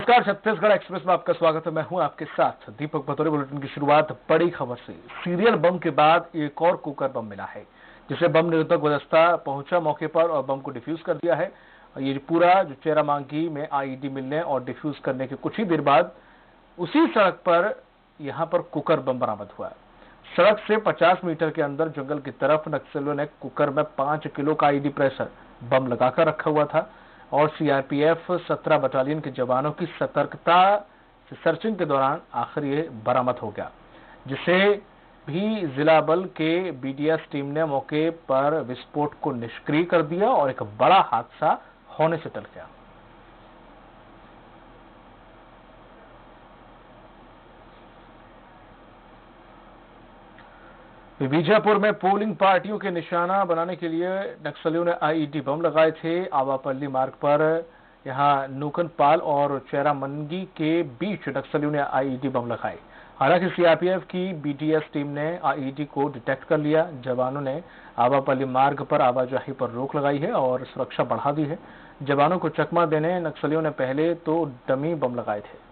नमस्कार, छत्तीसगढ़ एक्सप्रेस में आपका स्वागत है। मैं हूं आपके साथ दीपक भतौरे। बुलेटिन की शुरुआत बड़ी खबर से। सीरियल बम के बाद एक और कुकर बम मिला है, जिसे बम निरोधक गुलदस्ता पहुंचा मौके पर और बम को डिफ्यूज कर दिया है। ये पूरा जो चेरामांगी में आईईडी मिलने और डिफ्यूज करने के कुछ ही देर बाद उसी सड़क पर यहां पर कुकर बम बरामद हुआ। सड़क से 50 मीटर के अंदर जंगल की तरफ नक्सलियों ने कुकर में 5 किलो का आईईडी प्रेशर बम लगाकर रखा हुआ था और सीआरपीएफ 17 बटालियन के जवानों की सतर्कता से सर्चिंग के दौरान आखिर ये बरामद हो गया, जिसे भी जिला बल के बीडीएस टीम ने मौके पर विस्फोट को निष्क्रिय कर दिया और एक बड़ा हादसा होने से टल गया। बीजापुर में पोलिंग पार्टियों के निशाना बनाने के लिए नक्सलियों ने आईईडी बम लगाए थे। आवापल्ली मार्ग पर यहां नूकनपाल और चेरामंगी के बीच नक्सलियों ने आईईडी बम लगाए। हालांकि सीआरपीएफ की बीटीएस टीम ने आईईडी को डिटेक्ट कर लिया। जवानों ने आवापल्ली मार्ग पर आवाजाही पर रोक लगाई है और सुरक्षा बढ़ा दी है। जवानों को चकमा देने नक्सलियों ने पहले तो डमी बम लगाए थे।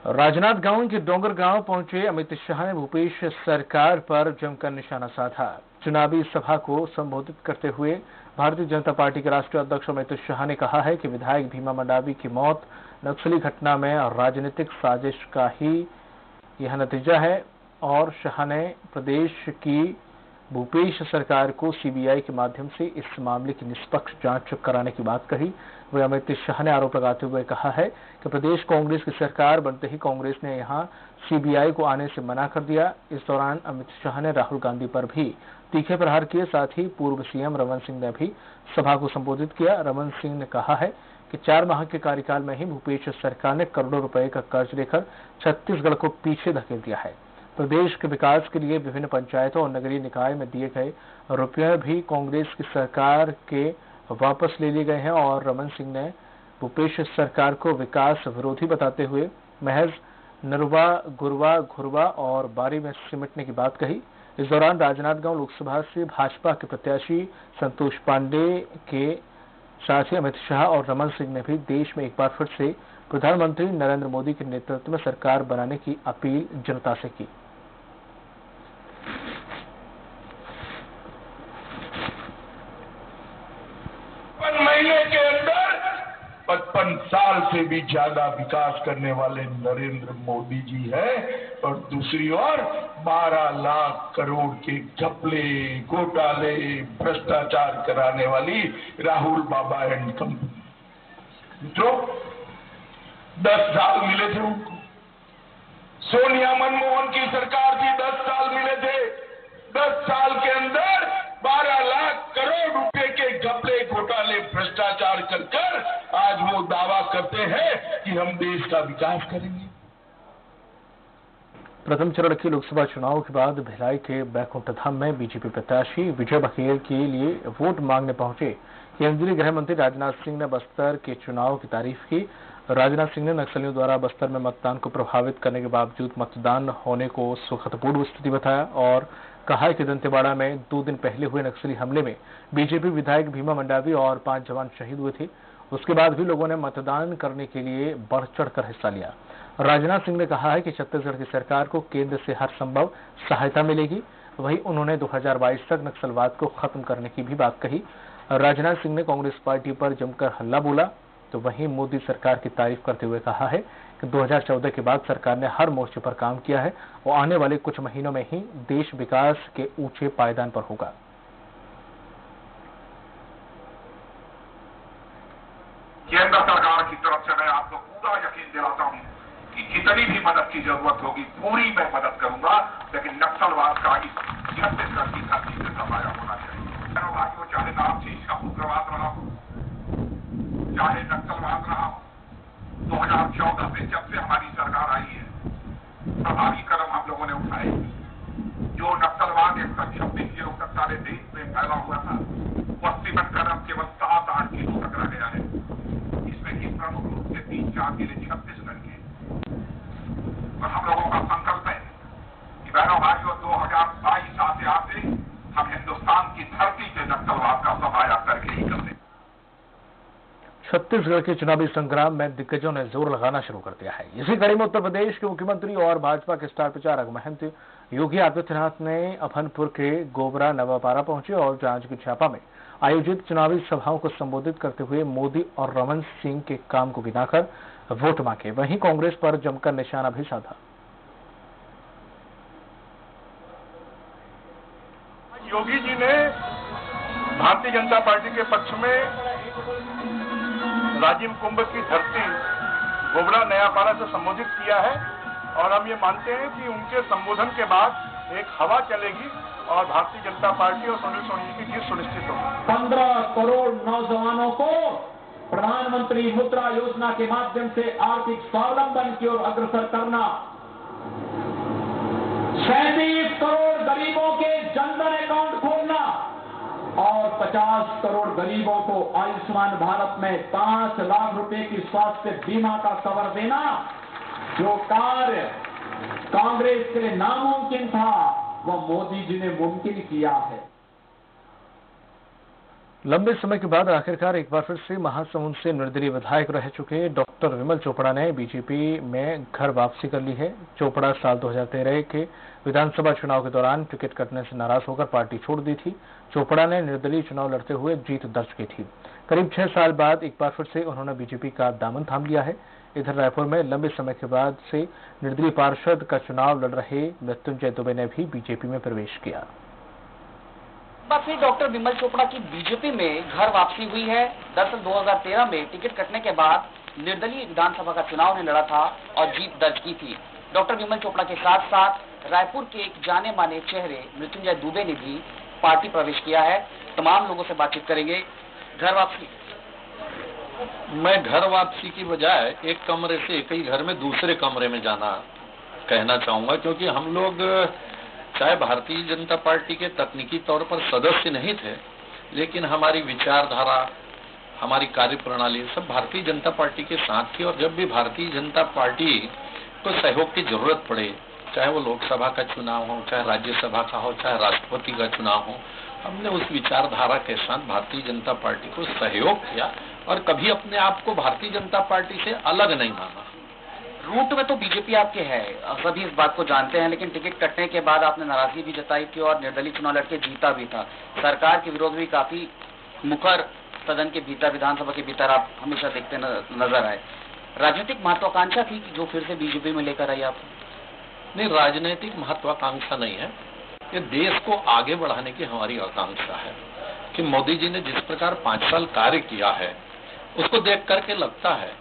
राजनांदगांव के डोंगर गांव पहुंचे अमित शाह ने भूपेश सरकार पर जमकर निशाना साधा। चुनावी सभा को संबोधित करते हुए भारतीय जनता पार्टी के राष्ट्रीय अध्यक्ष अमित शाह ने कहा है कि विधायक भीमा मंडावी की मौत नक्सली घटना में राजनीतिक साजिश का ही यह नतीजा है और शाह ने प्रदेश की भूपेश सरकार को सीबीआई के माध्यम से इस मामले की निष्पक्ष जांच कराने की बात कही। वही अमित शाह ने आरोप लगाते हुए कहा है कि प्रदेश कांग्रेस की सरकार बनते ही कांग्रेस ने यहां सीबीआई को आने से मना कर दिया। इस दौरान अमित शाह ने राहुल गांधी पर भी तीखे प्रहार किए। साथ ही पूर्व सीएम रमन सिंह ने भी सभा को संबोधित किया। रमन सिंह ने कहा है कि 4 माह के कार्यकाल में ही भूपेश सरकार ने करोड़ों रुपए का कर्ज लेकर छत्तीसगढ़ को पीछे धकेल दिया है। प्रदेश के विकास के लिए विभिन्न पंचायतों और नगरीय निकाय में दिए गए रुपये भी कांग्रेस की सरकार के वापस ले लिए गए हैं और रमन सिंह ने भूपेश सरकार को विकास विरोधी बताते हुए महज नरवा, गुरवा, घुरवा और बारी में सिमटने की बात कही। इस दौरान राजनांदगांव लोकसभा से भाजपा के प्रत्याशी संतोष पांडे के साथ ही अमित शाह और रमन सिंह ने भी देश में एक बार फिर से प्रधानमंत्री नरेंद्र मोदी के नेतृत्व में सरकार बनाने की अपील जनता से की। 55 साल से भी ज्यादा विकास करने वाले नरेंद्र मोदी जी हैं और दूसरी ओर 12 लाख करोड़ के घपले, घोटाले, भ्रष्टाचार कराने वाली राहुल बाबा एंड कंपनी। जो 10 साल मिले थे उनको, सोनिया मनमोहन की सरकार थी, 10 साल मिले थे। 10 साल के अंदर 12 लाख करोड़ रुपए के घपले, घोटाले, भ्रष्टाचार कर आज वो दावा करते हैं कि हम देश का विकास करेंगे। प्रथम चरण के लोकसभा चुनाव के बाद भिलाई के बैकुंठ धाम में बीजेपी प्रत्याशी विजय बघेल के लिए वोट मांगने पहुंचे केंद्रीय गृह मंत्री राजनाथ सिंह ने बस्तर के चुनाव की तारीफ की। राजनाथ सिंह ने नक्सलियों द्वारा बस्तर में मतदान को प्रभावित करने के बावजूद मतदान होने को सुखदपूर्ण स्थिति बताया और कहा कि दंतेवाड़ा में 2 दिन पहले हुए नक्सली हमले में बीजेपी विधायक भीमा मंडावी और 5 जवान शहीद हुए थे। उसके बाद भी लोगों ने मतदान करने के लिए बढ़ चढ़कर हिस्सा लिया। राजनाथ सिंह ने कहा है कि छत्तीसगढ़ की सरकार को केंद्र से हर संभव सहायता मिलेगी। वहीं उन्होंने 2022 तक नक्सलवाद को खत्म करने की भी बात कही। राजनाथ सिंह ने कांग्रेस पार्टी पर जमकर हल्ला बोला तो वहीं मोदी सरकार की तारीफ करते हुए कहा है कि 2014 के बाद सरकार ने हर मोर्चे पर काम किया है और आने वाले कुछ महीनों में ही देश विकास के ऊंचे पायदान पर होगा। केंद्र सरकार की तरफ से मैं आपको पूरा यकीन दिलाता हूं कि जितनी भी मदद की जरूरत होगी पूरी मैं मदद करूंगा, लेकिन नक्सलवाद का इस छत्तीसगढ़ की धरती से सफाया होना चाहिए। भाइयों, चाहे नाम से इसका उग्रवाद रहा हो, चाहे नक्सलवाद रहा हो, 2014 से जब से हमारी सरकार आई है प्रभावी कदम हम लोगों ने उठाए। जो नक्सलवाद 126 किलो तक सारे देश में फैला हुआ था, वो सीमित कदम केवल 7-8 किलो तक रह गया है। इसमें कि प्रमुख रूप से 3-4 जिले छत्तीसगढ़ के। और हम लोगों का संकल्प है कि बहनों भाइयों 2022 आते आते हम हिंदुस्तान की छत्तीसगढ़ के चुनावी संग्राम में दिग्गजों ने जोर लगाना शुरू कर दिया है। इसी कड़ी में उत्तर प्रदेश के मुख्यमंत्री और भाजपा के स्टार प्रचारक महंत योगी आदित्यनाथ ने अभनपुर के गोबरा नवापारा पहुंचे और जांजगीर चांपा में आयोजित चुनावी सभाओं को संबोधित करते हुए मोदी और रमन सिंह के काम को गिनाकर वोट मांगे। वहीं कांग्रेस पर जमकर निशाना भी साधा। योगी जी ने भारतीय जनता पार्टी के पक्ष में राजीव कुंभ की धरती गोबरा नयापारा से संबोधित किया है और हम ये मानते हैं कि उनके संबोधन के बाद एक हवा चलेगी और भारतीय जनता पार्टी और सुनील सोनी की जीत सुनिश्चित होगी। 15 करोड़ नौजवानों को प्रधानमंत्री मुद्रा योजना के माध्यम से आर्थिक स्वावलंबन की ओर अग्रसर करना, 37 करोड़ गरीबों के जनधन अकाउंट खोलना और 50 करोड़ गरीबों को आयुष्मान भारत में 5 लाख रुपए की स्वास्थ्य बीमा का कवर देना, जो कार्य कांग्रेस के लिए नामुमकिन था वह मोदी जी ने मुमकिन किया है। लंबे समय के बाद आखिरकार एक बार फिर से महासमुंद से निर्दलीय विधायक रह चुके डॉक्टर विमल चोपड़ा ने बीजेपी में घर वापसी कर ली है। चोपड़ा साल 2013 के विधानसभा चुनाव के दौरान टिकट कटने से नाराज होकर पार्टी छोड़ दी थी। चोपड़ा ने निर्दलीय चुनाव लड़ते हुए जीत दर्ज की थी। करीब 6 साल बाद एक बार फिर से उन्होंने बीजेपी का दामन थाम लिया है। इधर रायपुर में लंबे समय के बाद से निर्दलीय पार्षद का चुनाव लड़ रहे मृत्युंजय दुबे ने भी बीजेपी में प्रवेश किया। फिर डॉक्टर विमल चोपड़ा की बीजेपी में घर वापसी हुई है। दरअसल 2013 में टिकट कटने के बाद निर्दलीय विधानसभा का चुनाव ने लड़ा था और जीत दर्ज की थी। डॉक्टर विमल चोपड़ा के साथ साथ रायपुर के एक जाने माने चेहरे मृत्युंजय दुबे ने भी पार्टी प्रवेश किया है। तमाम लोगों से बातचीत करेंगे। घर वापसी, मैं घर वापसी की बजाय एक कमरे से एक ही घर में दूसरे कमरे में जाना कहना चाहूंगा, क्योंकि हम लोग चाहे भारतीय जनता पार्टी के तकनीकी तौर पर सदस्य नहीं थे, लेकिन हमारी विचारधारा, हमारी कार्यप्रणाली सब भारतीय जनता पार्टी के साथ थी। और जब भी भारतीय जनता पार्टी को सहयोग की जरूरत पड़े, चाहे वो लोकसभा का चुनाव हो, चाहे राज्यसभा का हो, चाहे राष्ट्रपति का चुनाव हो, हमने उस विचारधारा के साथ भारतीय जनता पार्टी को सहयोग किया और कभी अपने आप को भारतीय जनता पार्टी से अलग नहीं माना। रूट में तो बीजेपी आपके है, सभी इस बात को जानते हैं, लेकिन टिकट कटने के बाद आपने नाराजगी भी जताई थी और निर्दलीय चुनाव लड़के जीता भी था। सरकार के विरोध भी काफी मुखर सदन के भीतर, विधानसभा के भीतर आप हमेशा देखते नजर आए। राजनीतिक महत्वाकांक्षा थी कि जो फिर से बीजेपी में लेकर आई आप? नहीं, राजनीतिक महत्वाकांक्षा नहीं है, ये देश को आगे बढ़ाने की हमारी आकांक्षा है कि मोदी जी ने जिस प्रकार 5 साल कार्य किया है उसको देख करके लगता है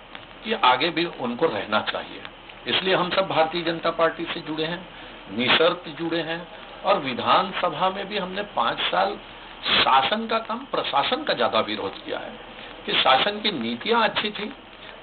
कि आगे भी उनको रहना चाहिए। इसलिए हम सब भारतीय जनता पार्टी से जुड़े हैं, निशर्त जुड़े हैं और विधानसभा में भी हमने 5 साल शासन का काम प्रशासन का ज्यादा विरोध किया है कि शासन की नीतियां अच्छी थी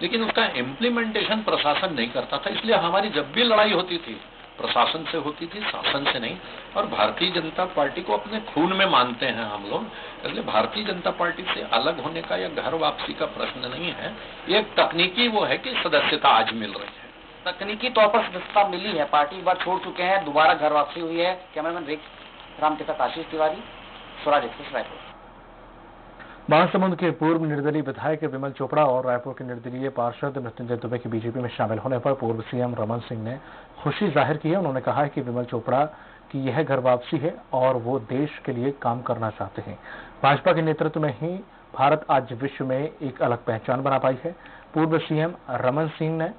लेकिन उसका इम्प्लीमेंटेशन प्रशासन नहीं करता था। इसलिए हमारी जब भी लड़ाई होती थी प्रशासन से होती थी, शासन से नहीं। और भारतीय जनता पार्टी को अपने खून में मानते हैं हम लोग, इसलिए भारतीय जनता पार्टी से अलग होने का या घर वापसी का प्रश्न नहीं है। ये तकनीकी वो है कि सदस्यता आज मिल रही है। तकनीकी तौर पर सदस्यता मिली है, पार्टी एक बार छोड़ चुके हैं, दोबारा घर वापसी हुई है। कैमरामैन रेख राम के साथ आशीष तिवारी, स्वराज एक्सप्रेस, रायपुर। महासमुंद के पूर्व निर्दलीय विधायक विमल चोपड़ा और रायपुर के निर्दलीय पार्षद मृत्युंजय दुबे की बीजेपी में शामिल होने पर पूर्व सीएम रमन सिंह ने खुशी जाहिर की है। उन्होंने कहा है कि विमल चोपड़ा की यह घर वापसी है और वो देश के लिए काम करना चाहते हैं। भाजपा के नेतृत्व में ही भारत आज विश्व में एक अलग पहचान बना पाई है। पूर्व सीएम रमन सिंह ने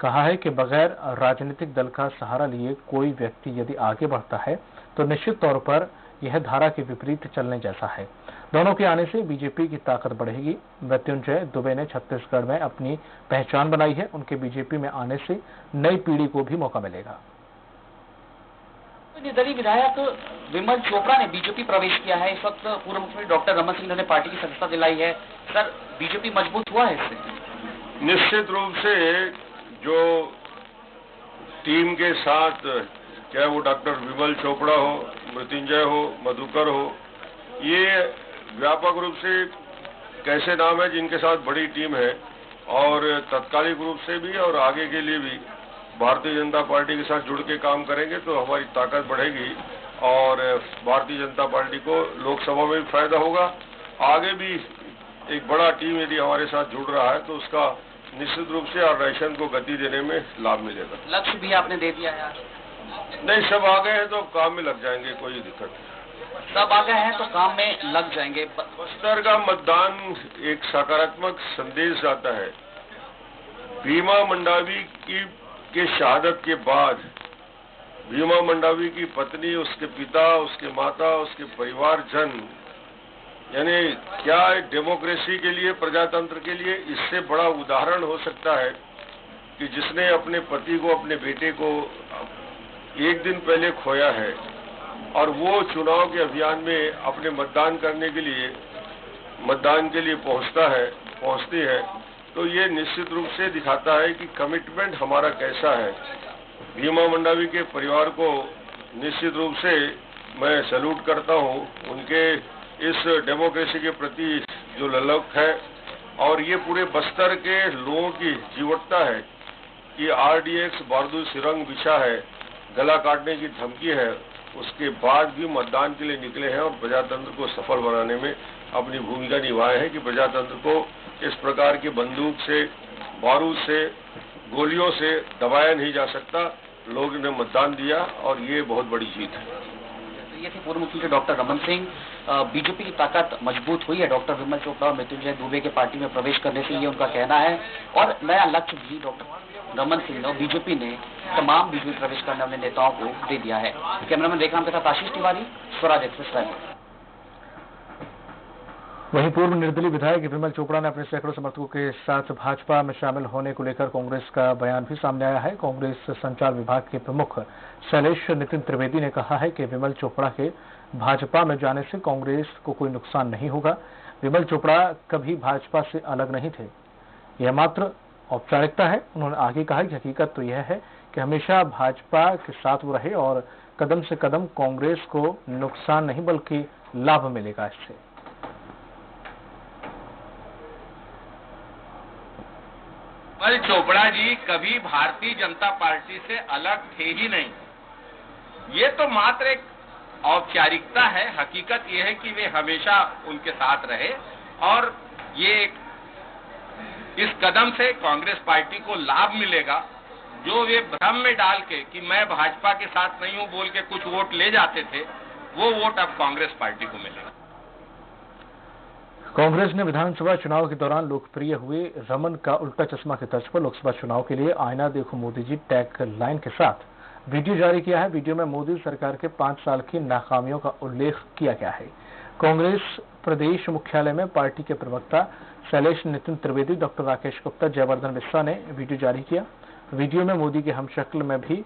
कहा है कि बगैर राजनीतिक दल का सहारा लिए कोई व्यक्ति यदि आगे बढ़ता है तो निश्चित तौर पर यह धारा के विपरीत चलने जैसा है। दोनों के आने से बीजेपी की ताकत बढ़ेगी। मृत्युंजय दुबे ने छत्तीसगढ़ में अपनी पहचान बनाई है। उनके बीजेपी में आने से नई पीढ़ी को भी मौका मिलेगा। निर्दलीय विधायक विमल चोपड़ा ने बीजेपी प्रवेश किया है। इस वक्त पूर्व मुख्यमंत्री डॉक्टर रमन सिंह ने पार्टी की सदस्यता दिलाई है। सर, बीजेपी मजबूत हुआ है इससे? निश्चित रूप से जो टीम के साथ, चाहे वो डॉक्टर विमल चोपड़ा हो, मृत्युंजय हो, मधुकर हो, ये व्यापक रूप से कैसे नाम है जिनके साथ बड़ी टीम है और तत्कालिक रूप से भी और आगे के लिए भी भारतीय जनता पार्टी के साथ जुड़ के काम करेंगे तो हमारी ताकत बढ़ेगी और भारतीय जनता पार्टी को लोकसभा में भी फायदा होगा, आगे भी एक बड़ा टीम यदि हमारे साथ जुड़ रहा है तो उसका निश्चित रूप से ऑर्गेनाइजेशन को गति देने में लाभ मिलेगा। लक्ष्य भी आपने दे दिया यार? नहीं, सब आ गए हैं तो काम में लग जाएंगे, कोई दिक्कत नहीं। सब आ गए हैं तो काम में लग जाएंगे। बस्तर का मतदान एक सकारात्मक संदेश आता है। भीमा मंडावी के शहादत के बाद भीमा मंडावी की पत्नी, उसके पिता, उसके माता, उसके परिवारजन, यानी क्या डेमोक्रेसी के लिए, प्रजातंत्र के लिए इससे बड़ा उदाहरण हो सकता है कि जिसने अपने पति को, अपने बेटे को एक दिन पहले खोया है और वो चुनाव के अभियान में अपने मतदान के लिए पहुंचती है, तो ये निश्चित रूप से दिखाता है कि कमिटमेंट हमारा कैसा है। भीमा मंडावी के परिवार को निश्चित रूप से मैं सैल्यूट करता हूँ, उनके इस डेमोक्रेसी के प्रति जो ललक है, और ये पूरे बस्तर के लोगों की जीवटता है कि आरडीएक्स बारदूर सिरंग बिछा है, गला काटने की धमकी है, उसके बाद भी मतदान के लिए निकले हैं और प्रजातंत्र को सफल बनाने में अपनी भूमिका निभाए हैं कि प्रजातंत्र को इस प्रकार की बंदूक से, बारूद से, गोलियों से दबाया नहीं जा सकता। लोगों ने मतदान दिया और ये बहुत बड़ी जीत है। ये थे पूर्व मुख्यमंत्री डॉक्टर रमन सिंह। बीजेपी की ताकत मजबूत हुई है डॉक्टर विमल चोपड़ा और मृत्युंजय दुबे के पार्टी में प्रवेश करने से, ये उनका कहना है। और नया लक्ष्य भी डॉक्टर रमन सिंह और बीजेपी ने तमाम बीजेपी प्रवेश करने वाले नेताओं को दे दिया है। कैमरामैन रेखाम के साथ आशीष तिवारी, स्वराज एक्सप्रेस रायपुर। वहीं पूर्व निर्दलीय विधायक विमल चोपड़ा ने अपने सैकड़ों समर्थकों के साथ भाजपा में शामिल होने को लेकर कांग्रेस का बयान भी सामने आया है। कांग्रेस संचार विभाग के प्रमुख शैलेश नितिन त्रिवेदी ने कहा है कि विमल चोपड़ा के भाजपा में जाने से कांग्रेस को कोई नुकसान नहीं होगा। विमल चोपड़ा कभी भाजपा से अलग नहीं थे, यह मात्र औपचारिकता है। उन्होंने आगे कहा कि हकीकत तो यह है कि हमेशा भाजपा के साथ वो रहे और कदम से कदम कांग्रेस को नुकसान नहीं बल्कि लाभ मिलेगा इससे। विमल चोपड़ा जी कभी भारतीय जनता पार्टी से अलग थे ही नहीं। ये तो मात्र एक औपचारिकता है। हकीकत ये है कि वे हमेशा उनके साथ रहे और ये इस कदम से कांग्रेस पार्टी को लाभ मिलेगा। जो वे भ्रम में डाल के कि मैं भाजपा के साथ नहीं हूं बोल के कुछ वोट ले जाते थे, वो वोट अब कांग्रेस पार्टी को मिलेगा। कांग्रेस ने विधानसभा चुनाव के दौरान लोकप्रिय हुए रमन का उल्टा चश्मा के तर्ज पर लोकसभा चुनाव के लिए आईना देखो मोदी जी टैग लाइन के साथ वीडियो जारी किया है। वीडियो में मोदी सरकार के 5 साल की नाकामियों का उल्लेख किया गया है। कांग्रेस प्रदेश मुख्यालय में पार्टी के प्रवक्ता शैलेश नितिन त्रिवेदी, डॉक्टर राकेश गुप्ता, जयवर्धन मिश्रा ने वीडियो जारी किया। वीडियो में मोदी के हमशक्ल में भी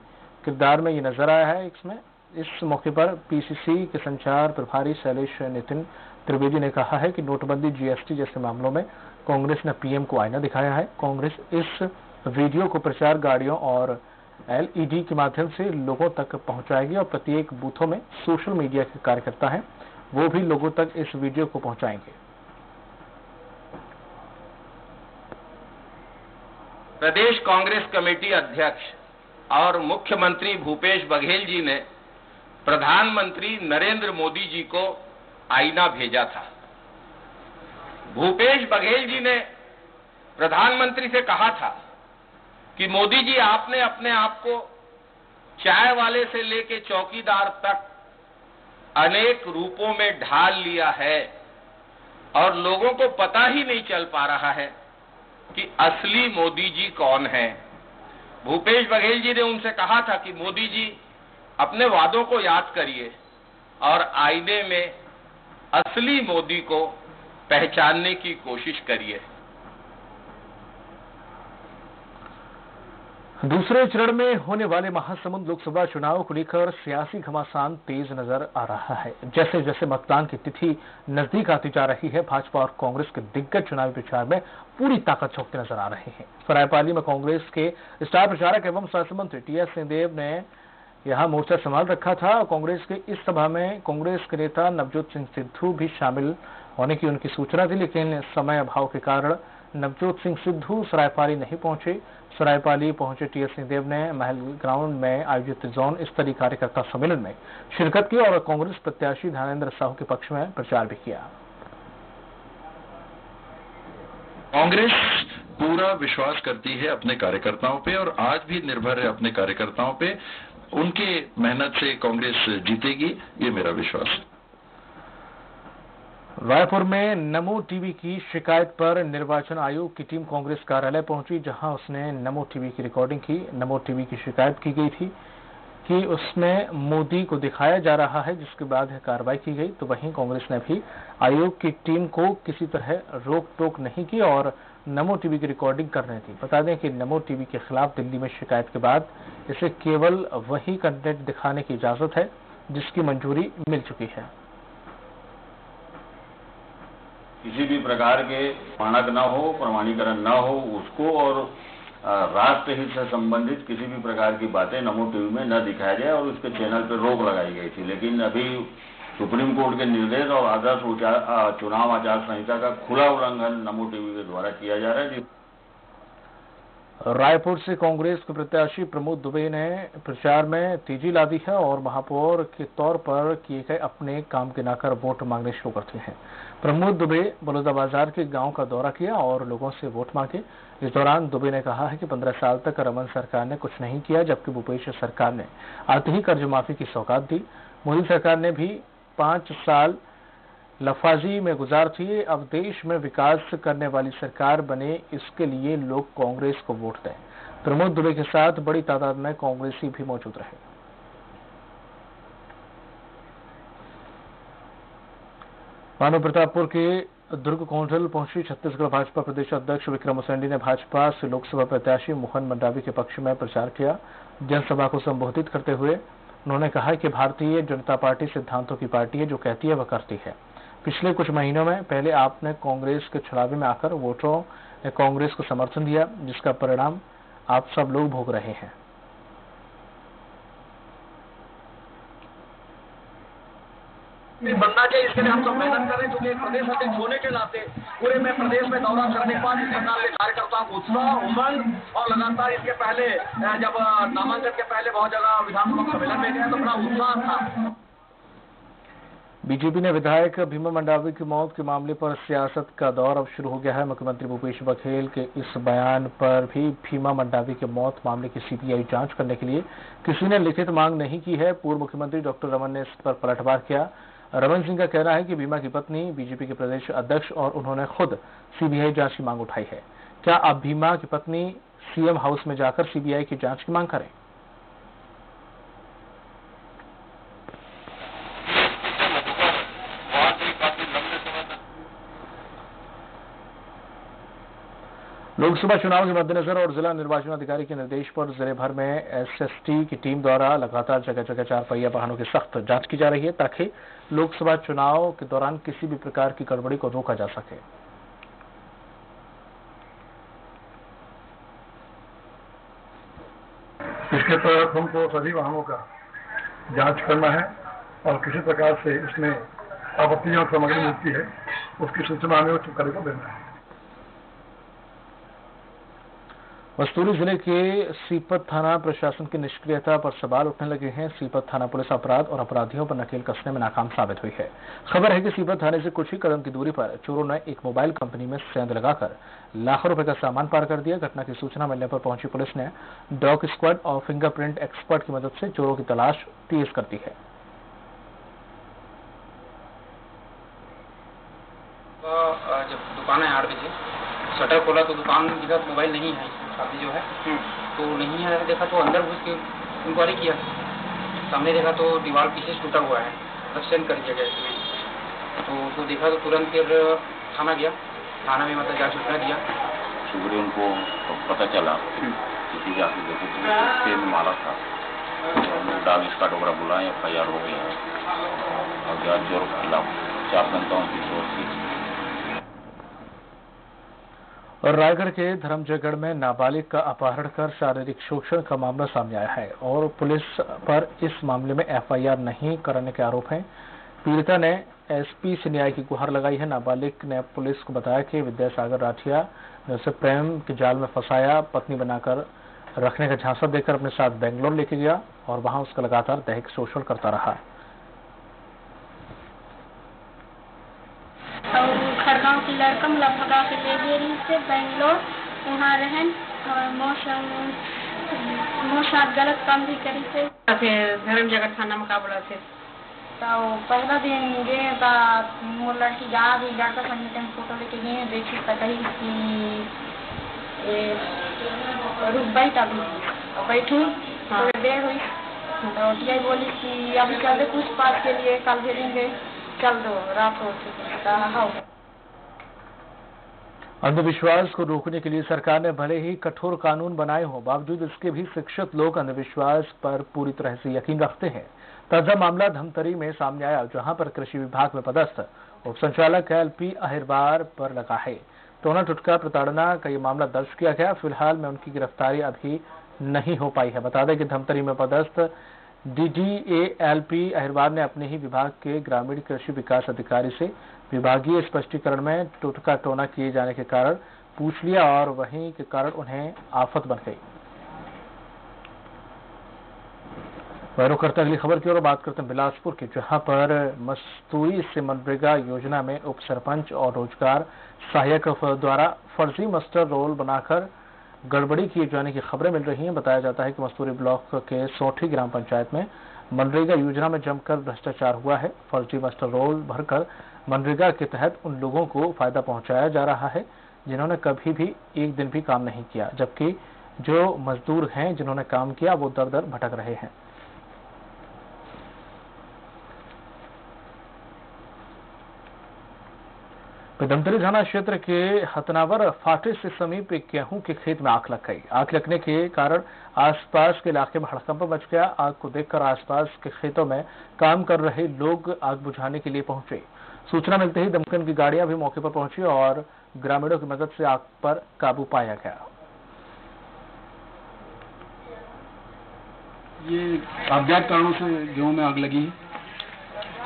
किरदार में ये नजर आया है। इस मौके पर पीसीसी के संचार प्रभारी शैलेश नितिन त्रिवेदी ने कहा है कि नोटबंदी, जीएसटी जैसे मामलों में कांग्रेस ने पीएम को आईना दिखाया है। कांग्रेस इस वीडियो को प्रचार गाड़ियों और एलईडी के माध्यम से लोगों तक पहुंचाएगी और प्रत्येक बूथों में सोशल मीडिया के कार्यकर्ता हैं, वो भी लोगों तक इस वीडियो को पहुंचाएंगे। प्रदेश कांग्रेस कमेटी अध्यक्ष और मुख्यमंत्री भूपेश बघेल जी ने प्रधानमंत्री नरेंद्र मोदी जी को आईना भेजा था। भूपेश बघेल जी ने प्रधानमंत्री से कहा था कि मोदी जी, आपने अपने आप को चाय वाले से लेके चौकीदार तक अनेक रूपों में ढाल लिया है और लोगों को पता ही नहीं चल पा रहा है कि असली मोदी जी कौन है। भूपेश बघेल जी ने उनसे कहा था कि मोदी जी, अपने वादों को याद करिए और आईने में असली मोदी को पहचानने की कोशिश करिए। दूसरे चरण में होने वाले महासमुंद लोकसभा चुनाव को लेकर सियासी घमासान तेज नजर आ रहा है। जैसे जैसे मतदान की तिथि नजदीक आती जा रही है, भाजपा और कांग्रेस के दिग्गज चुनावी प्रचार में पूरी ताकत झोंकते नजर आ रहे हैं। सरायपाली में कांग्रेस के स्टार प्रचारक एवं स्वास्थ्य मंत्री टीएस सिंहदेव ने यहां मोर्चा संभाल रखा था और कांग्रेस के इस सभा में कांग्रेस के नेता नवजोत सिंह सिद्धू भी शामिल होने की उनकी सूचना थी, लेकिन समय अभाव के कारण नवजोत सिंह सिद्धू सरायपाली नहीं पहुंचे। सरायपाली पहुंचे टीएस सिंहदेव ने महल ग्राउंड में आयोजित जोन स्तरीय कार्यकर्ता सम्मेलन में शिरकत की और कांग्रेस प्रत्याशी धर्मेंद्र साहू के पक्ष में प्रचार भी किया। कांग्रेस पूरा विश्वास करती है अपने कार्यकर्ताओं पे और आज भी निर्भर है अपने कार्यकर्ताओं पे। उनके मेहनत से कांग्रेस जीतेगी, ये मेरा विश्वास है। रायपुर में नमो टीवी की शिकायत पर निर्वाचन आयोग की टीम कांग्रेस कार्यालय पहुंची, जहां उसने नमो टीवी की रिकॉर्डिंग की। नमो टीवी की शिकायत की गई थी कि उसमें मोदी को दिखाया जा रहा है, जिसके बाद कार्रवाई की गई। तो वहीं कांग्रेस ने भी आयोग की टीम को किसी तरह रोक टोक नहीं की और नमो टीवी की रिकॉर्डिंग करने दी। बता दें कि नमो टीवी के खिलाफ दिल्ली में शिकायत के बाद इसे केवल वही कंटेंट दिखाने की इजाजत है जिसकी मंजूरी मिल चुकी है। किसी भी प्रकार के मानक न हो, प्रमाणीकरण न हो उसको, और राष्ट्र हित से संबंधित किसी भी प्रकार की बातें नमो टीवी में न दिखाया जाए और उसके चैनल पर रोक लगाई गई थी। लेकिन अभी सुप्रीम कोर्ट के निर्देश और आदर्श चुनाव आचार संहिता का खुला उल्लंघन नमो टीवी के द्वारा किया जा रहा है। रायपुर से कांग्रेस के प्रत्याशी प्रमोद दुबे ने प्रचार में तेजी ला दी है और महापौर के तौर पर किए गए अपने काम गिनाकर वोट मांगने शुरू करते हैं। प्रमोद दुबे बलौदाबाजार के गांव का दौरा किया और लोगों से वोट मांगे। इस दौरान दुबे ने कहा है कि 15 साल तक रमन सरकार ने कुछ नहीं किया, जबकि भूपेश सरकार ने आते ही कर्ज माफी की सौगात दी। मोदी सरकार ने भी 5 साल लफाजी में गुजार थी। अब देश में विकास करने वाली सरकार बने, इसके लिए लोग कांग्रेस को वोट दें। प्रमोद दुबे के साथ बड़ी तादाद में कांग्रेसी भी मौजूद रहे। मानव प्रतापपुर के दुर्ग कौंडल पहुंची छत्तीसगढ़ भाजपा प्रदेश अध्यक्ष विक्रम उसेंडी ने भाजपा से लोकसभा प्रत्याशी मोहन मंडावी के पक्ष में प्रचार किया। जनसभा को संबोधित करते हुए उन्होंने कहा कि भारतीय जनता पार्टी सिद्धांतों की पार्टी है, जो कहती है वह करती है। पिछले कुछ महीनों में पहले आपने कांग्रेस के छलावे में आकर वोटरों ने कांग्रेस को समर्थन दिया, जिसका परिणाम आप सब लोग भोग रहे हैं। बनना चाहिए, इसके लिए हम सब मेहनत करें, क्योंकि प्रदेश अध्यक्ष होने के नाते पूरे में प्रदेश में दौरा करने के बाद इस प्रकार के कार्यकर्ताओं को उत्साह, उमंग और लगातार इसके पहले जब नामांकन के पहले बहुत जगह विधानसभा सम्मेलन में गए तो बड़ा उत्साह था। बीजेपी ने विधायक भीमा मंडावी की मौत के मामले पर सियासत का दौर अब शुरू हो गया है। मुख्यमंत्री भूपेश बघेल के इस बयान पर भी भीमा मंडावी के मौत मामले की सीबीआई जांच करने के लिए किसी ने लिखित मांग नहीं की है। पूर्व मुख्यमंत्री डॉक्टर रमन ने इस पर पलटवार किया। रमन सिंह का कहना है कि भीमा की पत्नी बीजेपी के प्रदेश अध्यक्ष और उन्होंने खुद सीबीआई जांच की मांग उठाई है। क्या अब भीमा की पत्नी सीएम हाउस में जाकर सीबीआई की जांच की मांग करें? लोकसभा चुनाव के मद्देनजर और जिला निर्वाचन अधिकारी के निर्देश पर जिले भर में एसएसटी की टीम द्वारा लगातार जगह जगह 4 पहिया वाहनों की सख्त जांच की जा रही है, ताकि लोकसभा चुनाव के दौरान किसी भी प्रकार की गड़बड़ी को रोका जा सके। इसके तहत हमको सभी वाहनों का जांच करना है और किसी प्रकार से इसमें आपत्तिजनक सामग्री मिलती है उसकी सूचना हमें उच्च अधिकारी को देना है। मस्तूरी जिले के सीपत थाना प्रशासन की निष्क्रियता पर सवाल उठने लगे हैं। सीपत थाना पुलिस अपराध और अपराधियों पर नकेल कसने में नाकाम साबित हुई है। खबर है कि सीपत थाने से कुछ ही कदम की दूरी पर चोरों ने एक मोबाइल कंपनी में सेंध लगाकर लाखों रुपए का सामान पार कर दिया। घटना की सूचना मिलने पर पहुंची पुलिस ने डॉग स्क्वाड और फिंगरप्रिंट एक्सपर्ट की मदद से चोरों की तलाश तेज कर दी है। जब दुकान है 8 बजे शटर खोला तो दुकान की तरफ मोबाइल नहीं है, शादी जो है तो नहीं है। देखा तो अंदर घुस के इंक्वायरी किया, सामने देखा तो दीवार पीछे टूटा हुआ है, एक्सटेंड कर दिया गया इसमें। तो उसको देखा तो तुरंत फिर थाना गया, थाना में मतलब जांच सूचना दिया। सुबह उनको पता चला किसी जाके देखे तो पेन मारा था, डाल इसका डोगरा बुलाए FIR हो गया और जांच जोर के खिलाफ 4 घंटों की सोच थी। और रायगढ़ के धर्मजयगढ़ में नाबालिग का अपहरण कर शारीरिक शोषण का मामला सामने आया है और पुलिस पर इस मामले में FIR नहीं करने के आरोप हैं। पीड़िता ने SP से न्याय की गुहार लगाई है। नाबालिग ने पुलिस को बताया कि विद्यासागर राठिया ने उसे प्रेम के जाल में फंसाया, पत्नी बनाकर रखने का झांसा देकर अपने साथ बेंगलोर लेके गया और वहां उसका लगातार दैहिक शोषण करता रहा। खड़गांव गांव की लड़का मतलब भगा के ले गई से बेंगलोर, यहाँ रहन और मोर साथ गलत काम भी करी थे। धर्म जगत थाना में का बोला थे तो पहला दिन गए तो मोर लड़की जा भी लड़का संग फोटो लेके गए, देखी तो कही कि रुक बैठ अभी बैठू थोड़ी देर हुई तो टीआई बोली कि अभी चल दे पूछताछ के लिए, कल भेजेंगे, चल दो रात हो। अंधविश्वास को रोकने के लिए सरकार ने भले ही कठोर कानून बनाए हों, बावजूद इसके भी शिक्षित लोग अंधविश्वास पर पूरी तरह से यकीन रखते हैं। ताजा मामला धमतरी में सामने आया, जहां पर कृषि विभाग में पदस्थ उप संचालक LP अहिरबार पर लगा है। टोना टुटका प्रताड़ना का ये मामला दर्ज किया गया। फिलहाल में उनकी गिरफ्तारी अभी नहीं हो पाई है। बता दें कि धमतरी में पदस्थ DDA LP अहिरबार ने अपने ही विभाग के ग्रामीण कृषि विकास अधिकारी से विभागीय स्पष्टीकरण में टुटका टोना किए जाने के कारण पूछ लिया और वहीं के कारण उन्हें आफत बन गई। रुख करते अगली खबर की ओर बात करते हैं बिलासपुर की, जहां पर मस्तूरी से मनरेगा योजना में उप सरपंच और रोजगार सहायक द्वारा फर्जी मास्टर रोल बनाकर गड़बड़ी किए जाने की खबरें मिल रही हैं। बताया जाता है कि मस्तूरी ब्लॉक के सोठी ग्राम पंचायत में मनरेगा योजना में जमकर भ्रष्टाचार हुआ है। फर्जी मास्टर रोल भरकर मनरेगा के तहत उन लोगों को फायदा पहुंचाया जा रहा है जिन्होंने कभी भी एक दिन भी काम नहीं किया, जबकि जो मजदूर हैं जिन्होंने काम किया वो दर दर भटक रहे हैं। धमतरी थाना क्षेत्र के हतनावर फाटे से समीप एक गेहूं के खेत में आग लग गई। आग लगने के कारण आसपास के इलाके में हड़कंप मच गया। आग को देखकर आसपास के खेतों में काम कर रहे लोग आग बुझाने के लिए पहुंचे। सूचना मिलते ही दमकल की गाड़ियां भी मौके पर पहुंची और ग्रामीणों की मदद से आग पर काबू पाया गया। ये अज्ञात कारणों से गेहूं में आग लगी है,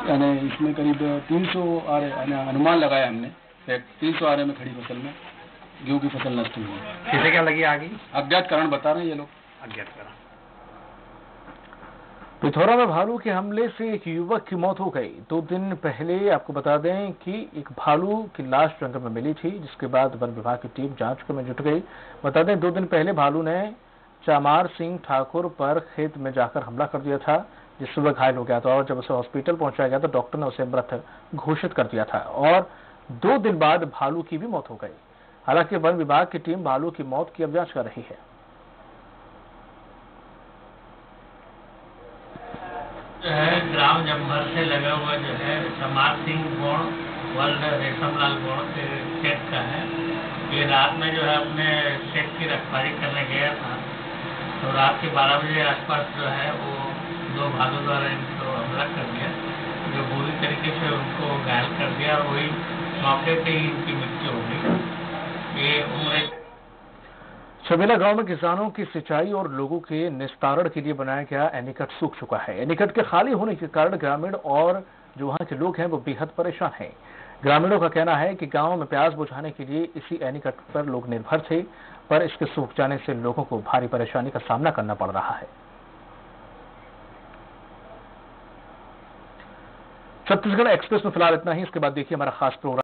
यानी इसमें करीब 300 आरे अनुमान लगाया हमने। 300 आरे में खड़ी फसल में गेहूं की फसल नष्ट हुई है। कैसे क्या लगी आगे? अज्ञात कारण बता रहे हैं ये लोग। अज्ञात कारण। पिथौरा में भालू के हमले से एक युवक की मौत हो गई। 2 दिन पहले आपको बता दें कि एक भालू की लाश जंगल में मिली थी, जिसके बाद वन विभाग की टीम जांच में जुट गई। बता दें 2 दिन पहले भालू ने चामार सिंह ठाकुर पर खेत में जाकर हमला कर दिया था, जिससे वह घायल हो गया था और जब उसे हॉस्पिटल पहुंचाया गया तो डॉक्टर ने उसे मृत घोषित कर दिया था और 2 दिन बाद भालू की भी मौत हो गई। हालांकि वन विभाग की टीम भालू की मौत की अब जांच कर रही है। ग्राम जम्भर से लगा हुआ जो है समार Singh gonna world Reshamlal gonna के खेत का है। ये रात में जो है अपने खेत की रखवाली करने गया था, तो रात के 12 बजे आसपास जो है वो 2 भालू द्वारा इनको हमला कर दिया, जो बुरी तरीके से उनको घायल कर दिया और वही मौके पे ही इनकी मृत्यु हो गई। ये उम्र छबेला गांव में किसानों की सिंचाई और लोगों के निस्तारण के लिए बनाया गया एनीकट सूख चुका है। एनीकट के खाली होने के कारण ग्रामीण और जो वहां के लोग हैं वो बेहद परेशान हैं। ग्रामीणों का कहना है कि गांव में प्यास बुझाने के लिए इसी एनीकट पर लोग निर्भर थे, पर इसके सूख जाने से लोगों को भारी परेशानी का सामना करना पड़ रहा है। छत्तीसगढ़ एक्सप्रेस में फिलहाल इतना ही। इसके बाद देखिए हमारा खास प्रोग्राम।